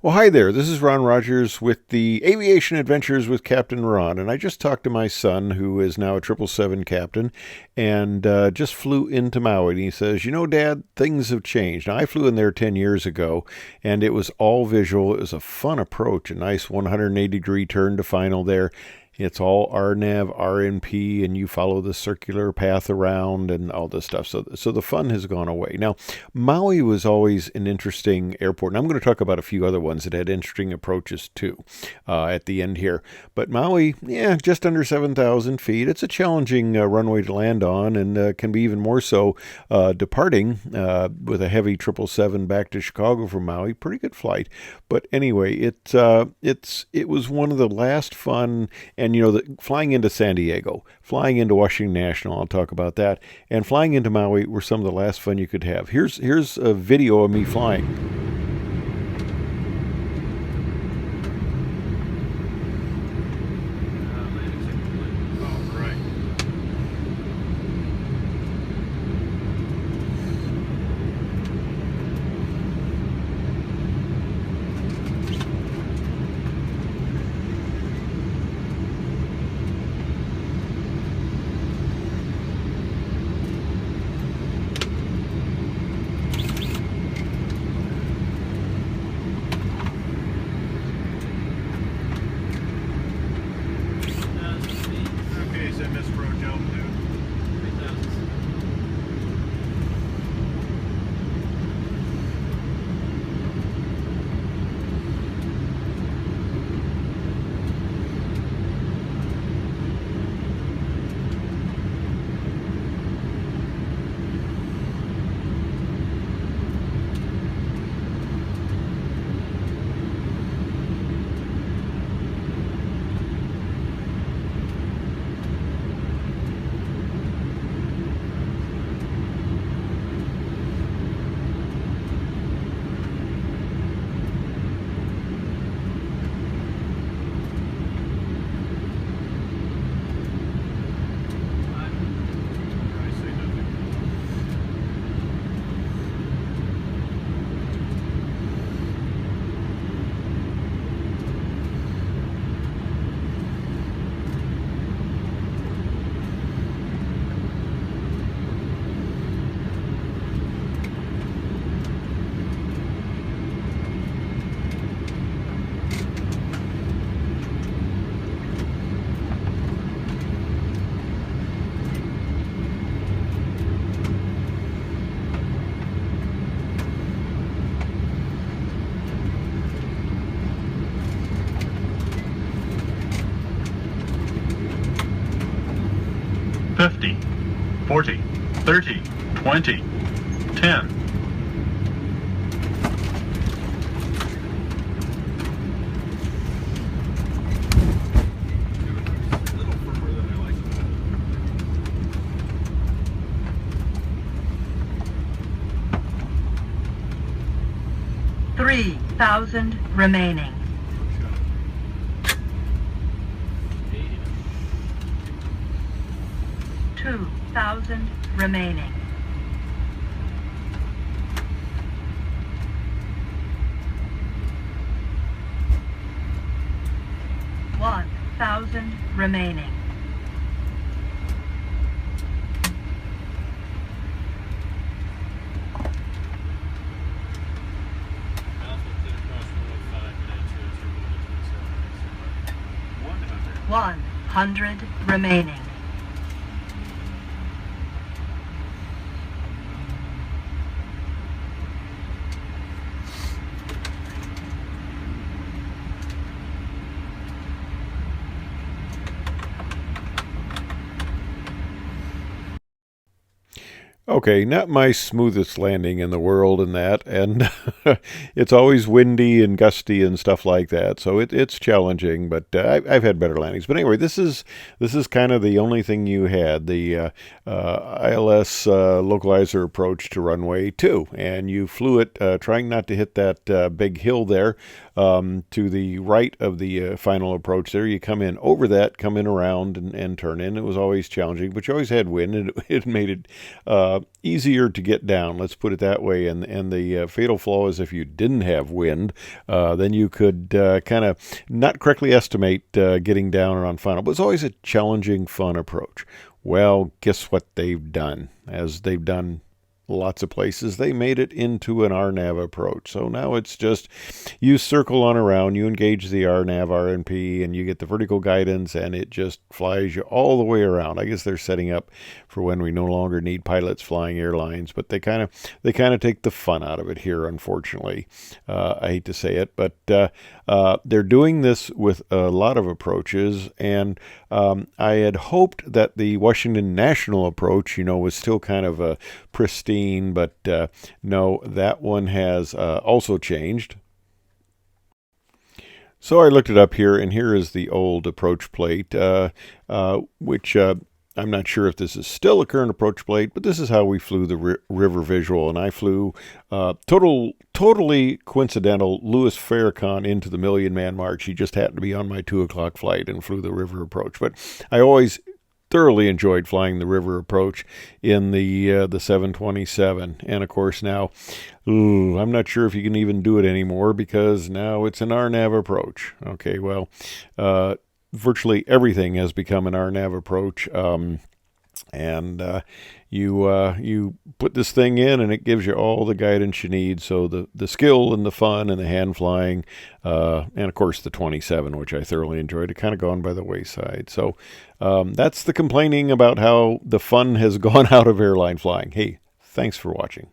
Well, hi there. This is Ron Rogers with the Aviation Adventures with Captain Ron. And I just talked to my son, who is now a 777 captain, and just flew into Maui. And he says, you know, Dad, things have changed. Now, I flew in there 10 years ago, and it was all visual. It was a fun approach, a nice 180-degree turn to final there. It's all RNAV, RNP, and you follow the circular path around and all this stuff. So the fun has gone away. Now, Maui was always an interesting airport, and I'm going to talk about a few other ones that had interesting approaches too at the end here. But Maui, yeah, just under 7,000 feet. It's a challenging runway to land on, and can be even more so departing with a heavy 777 back to Chicago from Maui. Pretty good flight. But anyway, it was one of the last fun. And flying into San Diego, flying into Washington National, I'll talk about that, and flying into Maui were some of the last fun you could have. Here's a video of me flying. Right. 50, 40, 30, 20, 10. Three thousand remaining. 2,000 remaining. 1,000 remaining. 100 remaining. Okay, not my smoothest landing in the world and that, and it's always windy and gusty and stuff like that, so it's challenging. But I've had better landings. But anyway, this is kind of the only thing you had, the ILS localizer approach to runway 2, and you flew it trying not to hit that big hill there to the right of the final approach. There, you come in over that, come in around and turn in. It was always challenging, but you always had wind, and it made it easier to get down, let's put it that way. And the fatal flaw is if you didn't have wind, then you could kind of not correctly estimate getting down and on final. But it's always a challenging, fun approach. Well, guess what they've done? As they've done lots of places, they made it into an RNAV approach. So now it's just you circle on around, you engage the RNAV, RNP, and you get the vertical guidance, and it just flies you all the way around. I guess they're setting up for when we no longer need pilots flying airlines, but they kind of take the fun out of it here, unfortunately. I hate to say it, but they're doing this with a lot of approaches, and I had hoped that the Washington National approach, was still kind of a pristine, but no, that one has also changed. So I looked it up here, and here is the old approach plate, which I'm not sure if this is still a current approach plate, but this is how we flew the river visual. And I flew totally coincidental Louis Farrakhan into the Million Man March. He just happened to be on my 2 o'clock flight and flew the river approach. But I always thoroughly enjoyed flying the river approach in the 727. And of course now, I'm not sure if you can even do it anymore because now it's an RNAV approach. Okay, well, virtually everything has become an RNAV approach. And you put this thing in, and it gives you all the guidance you need. So the skill and the fun and the hand flying, and of course the 27, which I thoroughly enjoyed, it kind of gone by the wayside. So that's the complaining about how the fun has gone out of airline flying. Hey, thanks for watching.